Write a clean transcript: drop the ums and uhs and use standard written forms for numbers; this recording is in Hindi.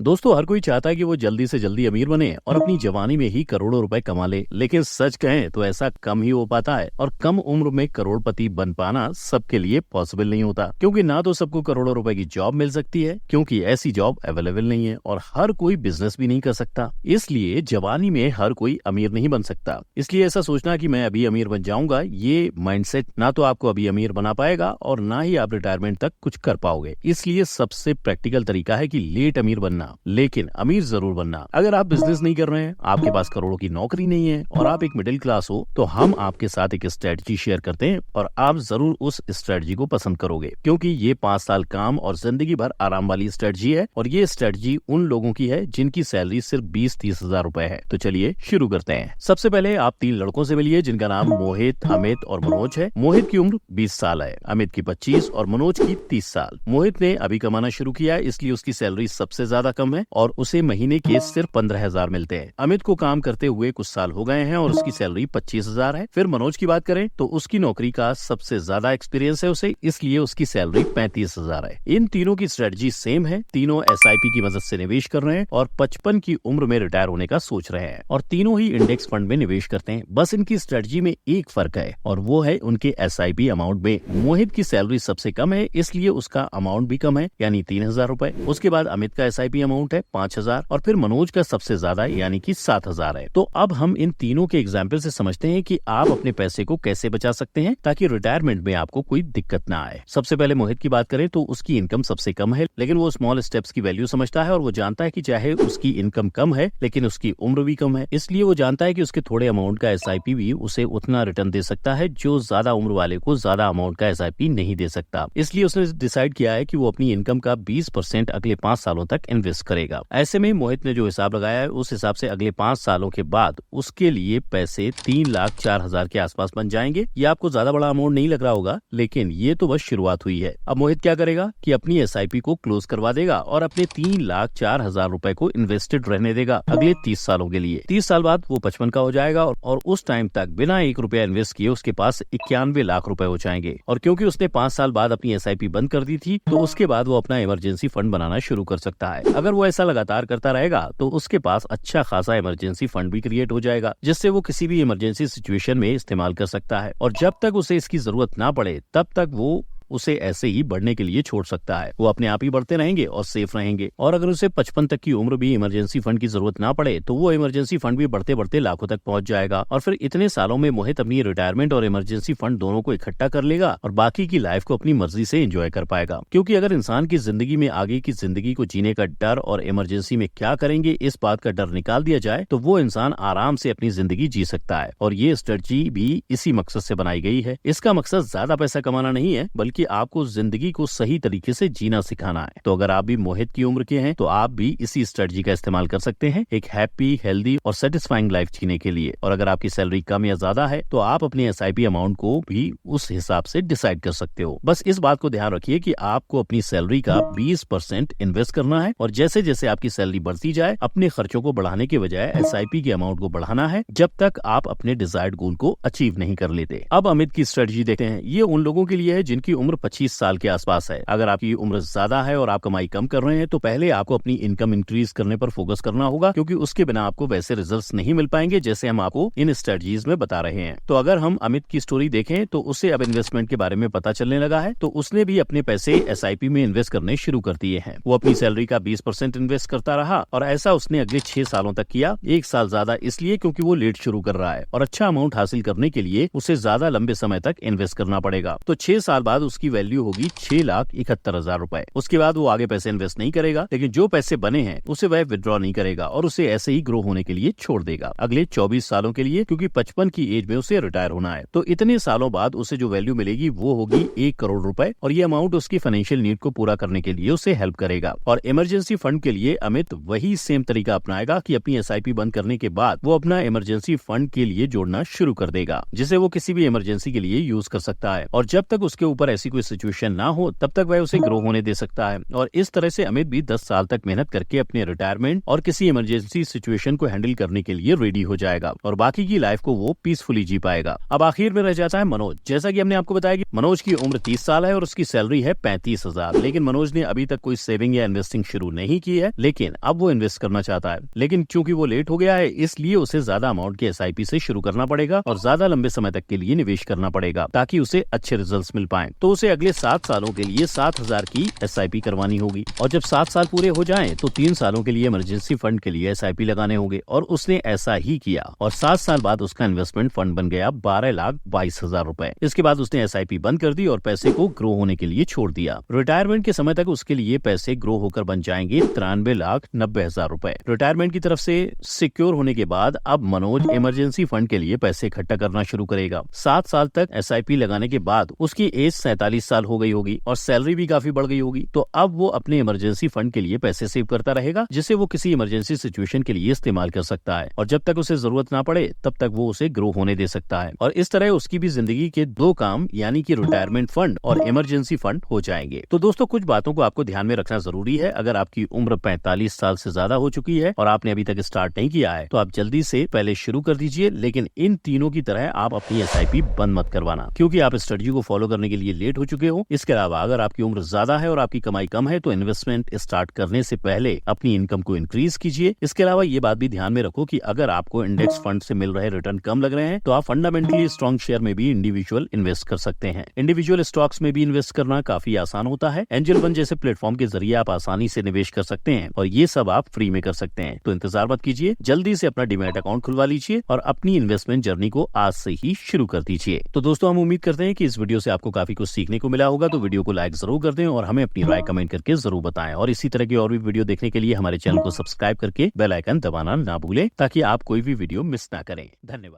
दोस्तों, हर कोई चाहता है कि वो जल्दी से जल्दी अमीर बने और अपनी जवानी में ही करोड़ों रुपए कमा ले, लेकिन सच कहें तो ऐसा कम ही हो पाता है और कम उम्र में करोड़पति बन पाना सबके लिए पॉसिबल नहीं होता, क्योंकि ना तो सबको करोड़ों रुपए की जॉब मिल सकती है, क्योंकि ऐसी जॉब अवेलेबल नहीं है, और हर कोई बिजनेस भी नहीं कर सकता। इसलिए जवानी में हर कोई अमीर नहीं बन सकता। इसलिए ऐसा सोचना कि मैं अभी अमीर बन जाऊंगा, ये माइंडसेट ना तो आपको अभी अमीर बना पाएगा और ना ही आप रिटायरमेंट तक कुछ कर पाओगे। इसलिए सबसे प्रैक्टिकल तरीका है कि लेट अमीर बनना, लेकिन अमीर जरूर बनना। अगर आप बिजनेस नहीं कर रहे हैं, आपके पास करोड़ों की नौकरी नहीं है और आप एक मिडिल क्लास हो, तो हम आपके साथ एक स्ट्रेटजी शेयर करते हैं और आप जरूर उस स्ट्रेटजी को पसंद करोगे, क्योंकि ये 5 साल काम और जिंदगी भर आराम वाली स्ट्रेटजी है। और ये स्ट्रेटजी उन लोगों की है जिनकी सैलरी सिर्फ 20-30 हजार रुपए है। तो चलिए शुरू करते हैं। सबसे पहले आप 3 लड़कों से मिलिए जिनका नाम मोहित, अमित और मनोज है। मोहित की उम्र 20 साल है, अमित की 25 और मनोज की 30 साल। मोहित ने अभी कमाना शुरू किया, इसलिए उसकी सैलरी सबसे ज्यादा कम है और उसे महीने के सिर्फ 15,000 मिलते हैं। अमित को काम करते हुए कुछ साल हो गए हैं और उसकी सैलरी 25,000 है। फिर मनोज की बात करें तो उसकी नौकरी का सबसे ज्यादा एक्सपीरियंस है उसे, इसलिए उसकी सैलरी 35,000 है। इन तीनों की स्ट्रेटजी सेम है। तीनों SIP की मदद से निवेश कर रहे हैं और 55 की उम्र में रिटायर होने का सोच रहे हैं, और तीनों ही इंडेक्स फंड में निवेश करते हैं। बस इनकी स्ट्रेटजी में एक फर्क है और वो है उनके SIP अमाउंट में। मोहित की सैलरी सबसे कम है, इसलिए उसका अमाउंट भी कम है, यानी 3,000 रुपए। उसके बाद अमित का SIP अमाउंट है 5,000 और फिर मनोज का सबसे ज्यादा यानी कि 7,000 है। तो अब हम इन तीनों के एग्जाम्पल से समझते हैं कि आप अपने पैसे को कैसे बचा सकते हैं ताकि रिटायरमेंट में आपको कोई दिक्कत ना आए। सबसे पहले मोहित की बात करें तो उसकी इनकम सबसे कम है, लेकिन वो स्मॉल स्टेप्स की वैल्यू समझता है और वो जानता है कि चाहे उसकी इनकम कम है लेकिन उसकी उम्र भी कम है, इसलिए वो जानता है कि उसके थोड़े अमाउंट का SIP भी उसे उतना रिटर्न दे सकता है जो ज्यादा उम्र वाले को ज्यादा अमाउंट का SIP नहीं दे सकता। इसलिए उसने डिसाइड किया है कि वो अपनी इनकम का 20% अगले 5 सालों तक इन्वेस्ट करेगा। ऐसे में मोहित ने जो हिसाब लगाया है उस हिसाब से अगले 5 सालों के बाद उसके लिए पैसे 3,04,000 के आसपास बन जाएंगे। ये आपको ज्यादा बड़ा अमाउंट नहीं लग रहा होगा, लेकिन ये तो बस शुरुआत हुई है। अब मोहित क्या करेगा कि अपनी SIP को क्लोज करवा देगा और अपने 3,04,000 रुपए को इन्वेस्टेड रहने देगा अगले 30 सालों के लिए। 30 साल बाद वो 55 का हो जाएगा और उस टाइम तक बिना 1 रुपया इन्वेस्ट किए उसके पास 91 लाख रुपए हो जाएंगे। और क्योंकि उसने 5 साल बाद अपनी SIP बंद कर दी थी, तो उसके बाद वो अपना इमरजेंसी फंड बनाना शुरू कर सकता है। अगर वो ऐसा लगातार करता रहेगा तो उसके पास अच्छा खासा इमरजेंसी फंड भी क्रिएट हो जाएगा, जिससे वो किसी भी इमरजेंसी सिचुएशन में इस्तेमाल कर सकता है। और जब तक उसे इसकी जरूरत ना पड़े तब तक वो उसे ऐसे ही बढ़ने के लिए छोड़ सकता है। वो अपने आप ही बढ़ते रहेंगे और सेफ रहेंगे। और अगर उसे 55 तक की उम्र भी इमरजेंसी फंड की जरूरत ना पड़े तो वो इमरजेंसी फंड भी बढ़ते बढ़ते लाखों तक पहुंच जाएगा। और फिर इतने सालों में मोहित अपनी रिटायरमेंट और इमरजेंसी फंड दोनों को इकट्ठा कर लेगा और बाकी की लाइफ को अपनी मर्जी से एंजॉय कर पाएगा। क्योंकि अगर इंसान की जिंदगी में आगे की जिंदगी को जीने का डर और इमरजेंसी में क्या करेंगे इस बात का डर निकाल दिया जाए, तो वो इंसान आराम से अपनी जिंदगी जी सकता है। और ये स्ट्रेटजी भी इसी मकसद से बनाई गई है। इसका मकसद ज्यादा पैसा कमाना नहीं है, बल्कि आपको जिंदगी को सही तरीके से जीना सिखाना है। तो अगर आप भी मोहित की उम्र के हैं तो आप भी इसी स्ट्रेटजी का इस्तेमाल कर सकते हैं एक हैप्पी, हेल्दी और सेटिस्फाइंग लाइफ जीने के लिए। और अगर आपकी सैलरी कम या ज्यादा है तो आप अपने SIP अमाउंट को भी उस हिसाब से डिसाइड कर सकते हो। बस इस बात को ध्यान रखिए कि आपको अपनी सैलरी का 20% इन्वेस्ट करना है और जैसे जैसे आपकी सैलरी बढ़ती जाए अपने खर्चों को बढ़ाने के बजाय SIP के अमाउंट को बढ़ाना है, जब तक आप अपने डिजायर्ड गोल को अचीव नहीं कर लेते। अब अमित की स्ट्रेटजी देखते हैं। ये उन लोगों के लिए है जिनकी उम्र 25 साल के आसपास है। अगर आपकी उम्र ज्यादा है और आप कमाई कम कर रहे हैं तो पहले आपको अपनी इनकम इंक्रीज करने पर फोकस करना होगा, क्योंकि उसके बिना आपको वैसे रिजल्ट्स नहीं मिल पाएंगे जैसे हम आपको इन स्ट्रेटजीज में बता रहे हैं। तो अगर हम अमित की स्टोरी देखें तो उसे अब इन्वेस्टमेंट के बारे में पता चलने लगा है, तो उसने भी अपने पैसे SIP में इन्वेस्ट करने शुरू कर दिए हैं। वो अपनी सैलरी का 20% इन्वेस्ट करता रहा और ऐसा उसने अगले 6 सालों तक किया। 1 साल ज्यादा इसलिए क्योंकि वो लेट शुरू कर रहा है और अच्छा अमाउंट हासिल करने के लिए उसे ज्यादा लंबे समय तक इन्वेस्ट करना पड़ेगा। तो 6 साल बाद उसकी वैल्यू होगी 6,71,000 रुपए। उसके बाद वो आगे पैसे इन्वेस्ट नहीं करेगा, लेकिन जो पैसे बने हैं उसे वह विड्रॉ नहीं करेगा और उसे ऐसे ही ग्रो होने के लिए छोड़ देगा अगले 24 सालों के लिए, क्योंकि 55 की एज में उसे रिटायर होना है। तो इतने सालों बाद उसे जो वैल्यू मिलेगी वो होगी 1 करोड़ रुपए, और ये अमाउंट उसकी फाइनेंशियल नीड को पूरा करने के लिए उसे हेल्प करेगा। और इमरजेंसी फंड के लिए अमित वही सेम तरीका अपनाएगा कि अपनी SIP बंद करने के बाद वो अपना इमरजेंसी फंड के लिए जोड़ना शुरू कर देगा, जिसे वो किसी भी इमरजेंसी के लिए यूज कर सकता है। और जब तक उसके ऊपर ऐसी कोई सिचुएशन ना हो तब तक वह उसे ग्रो होने दे सकता है। और इस तरह से अमित भी 10 साल तक मेहनत करके अपने रिटायरमेंट और किसी इमरजेंसी सिचुएशन को हैंडल करने के लिए रेडी हो जाएगा और बाकी की लाइफ को वो पीसफुली जी पाएगा। अब आखिर में रह जाता है मनोज। जैसा कि हमने आपको बताया कि मनोज की उम्र 30 साल है और उसकी सैलरी है 35,000। लेकिन मनोज ने अभी तक कोई सेविंग या इन्वेस्टिंग शुरू नहीं की है, लेकिन अब वो इन्वेस्ट करना चाहता है। लेकिन क्योंकि वो लेट हो गया है, इसलिए उसे ज्यादा अमाउंट की SIP से शुरू करना पड़ेगा और ज्यादा लंबे समय तक के लिए निवेश करना पड़ेगा ताकि उसे अच्छे रिजल्ट्स मिल पाएं। तो उसे अगले 7 सालों के लिए 7,000 की SIP करवानी होगी और जब 7 साल पूरे हो जाएं तो 3 सालों के लिए इमरजेंसी फंड के लिए SIP लगाने होंगे और उसने ऐसा ही किया और 7 साल बाद उसका इन्वेस्टमेंट फंड बन गया 12,22,000 रुपए। इसके बाद उसने SIP बंद कर दी और पैसे को ग्रो होने के लिए छोड़ दिया। रिटायरमेंट के समय तक उसके लिए पैसे ग्रो होकर बन जाएंगे 93,90,000 रुपए। रिटायरमेंट की तरफ से सिक्योर होने के बाद अब मनोज इमरजेंसी फंड के लिए पैसे इकट्ठा करना शुरू करेगा। 7 साल तक SIP लगाने के बाद उसकी एज 47 साल हो गई होगी और सैलरी भी काफी बढ़ गई होगी। तो अब वो अपने इमरजेंसी फंड के लिए पैसे सेव करता रहेगा जिसे वो किसी इमरजेंसी सिचुएशन के लिए इस्तेमाल कर सकता है और जब तक उसे जरूरत ना पड़े तब तक वो उसे ग्रो होने दे सकता है। और इस तरह उसकी भी जिंदगी के 2 काम यानी कि रिटायरमेंट फंड और इमरजेंसी फंड हो जाएंगे। तो दोस्तों, कुछ बातों को आपको ध्यान में रखना जरूरी है। अगर आपकी उम्र 45 साल से ज्यादा हो चुकी है और आपने अभी तक स्टार्ट नहीं किया है तो आप जल्दी से पहले शुरू कर दीजिए, लेकिन इन तीनों की तरह आप अपनी SIP बंद मत करवाना क्योंकि आप स्ट्रेटजी को फॉलो करने के लिए लेट हो चुके हो। इसके अलावा अगर आपकी उम्र ज्यादा है और आपकी कमाई कम है तो इन्वेस्टमेंट स्टार्ट करने से पहले अपनी इनकम को इंक्रीज कीजिए। इसके अलावा ये बात भी ध्यान में रखो कि अगर आपको इंडेक्स फंड से मिल रहे रिटर्न कम लग रहे हैं तो आप फंडामेंटली स्ट्रॉन्ग शेयर में भी इंडिविजुअल इन्वेस्ट कर सकते हैं। इंडिविजुअल स्टॉक्स में भी इन्वेस्ट करना काफी आसान होता है। एंजल वन जैसे प्लेटफॉर्म के जरिए आप आसानी से निवेश कर सकते हैं और ये सब आप फ्री में कर सकते हैं। तो इंतजार मत कीजिए, जल्दी से अपना डीमैट अकाउंट खुलवा लीजिए और अपनी इन्वेस्टमेंट जर्नी को आज से ही शुरू कर दीजिए। तो दोस्तों, हम उम्मीद करते हैं कि इस वीडियो से आपको काफी कुछ सीखने को मिला होगा। तो वीडियो को लाइक जरूर कर दें और हमें अपनी राय कमेंट करके जरूर बताएं और इसी तरह की और भी वीडियो देखने के लिए हमारे चैनल को सब्सक्राइब करके बेल आइकन दबाना ना भूलें ताकि आप कोई भी वीडियो मिस ना करें। धन्यवाद।